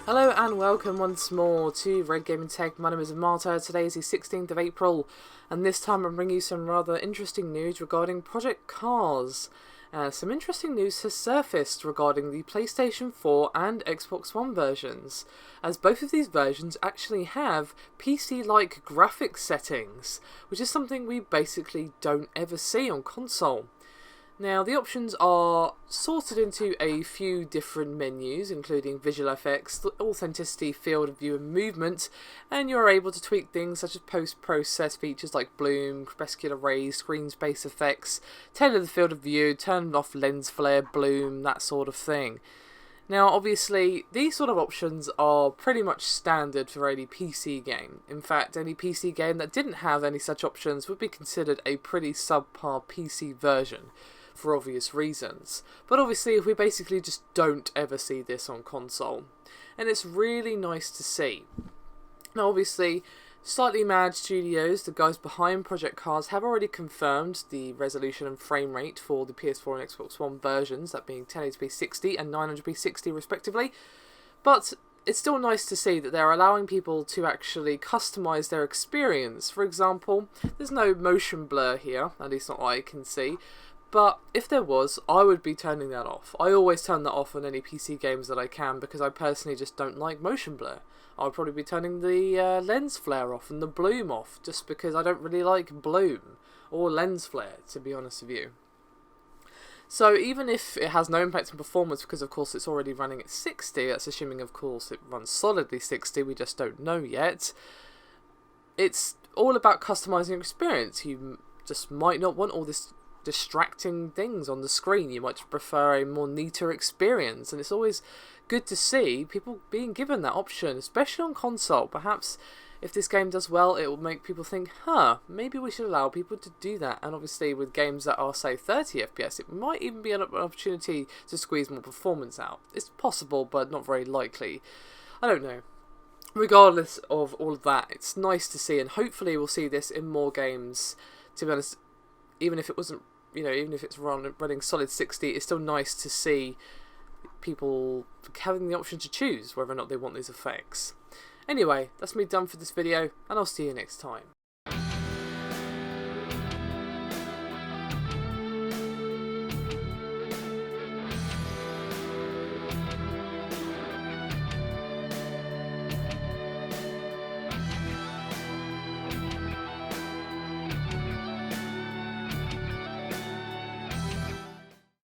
Hello and welcome once more to Red Gaming Tech. My name is Marta. Today is the 16th of April, and this time I'm bringing you some rather interesting news regarding Project Cars. Some interesting news has surfaced regarding the PlayStation 4 and Xbox One versions, as both of these versions actually have PC-like graphics settings, which is something we basically don't ever see on console. Now, the options are sorted into a few different menus, including visual effects, authenticity, field of view, and movement, and you're able to tweak things such as post-process features like bloom, crepuscular rays, screen space effects, tailor the field of view, turn off lens flare, bloom, that sort of thing. Now, obviously, these sort of options are pretty much standard for any PC game. In fact, any PC game that didn't have any such options would be considered a pretty subpar PC version, for obvious reasons. But obviously, we basically just don't ever see this on console, and it's really nice to see. Now, obviously, Slightly Mad Studios, the guys behind Project Cars, have already confirmed the resolution and frame rate for the PS4 and Xbox One versions, that being 1080p 60 and 900p 60 respectively, but it's still nice to see that they're allowing people to actually customise their experience. For example, there's no motion blur here, at least not I can see, but if there was, I would be turning that off. I always turn that off on any PC games that I can because I personally just don't like motion blur. I would probably be turning the lens flare off and the bloom off just because I don't really like bloom or lens flare, to be honest with you. So even if it has no impact on performance because of course it's already running at 60, that's assuming of course it runs solidly 60, we just don't know yet. It's all about customising your experience. You just might not want all this distracting things on the screen. You might prefer a more neater experience, and it's always good to see people being given that option, especially on console. Perhaps if this game does well, it will make people think, maybe we should allow people to do that. And obviously with games that are, say, 30 FPS, it might even be an opportunity to squeeze more performance out. It's possible, but not very likely. I don't know. Regardless of all of that, it's nice to see, and hopefully we'll see this in more games. To be honest, even if it wasn't, even if it's running solid 60, it's still nice to see people having the option to choose whether or not they want these effects. Anyway, that's me done for this video, and I'll see you next time.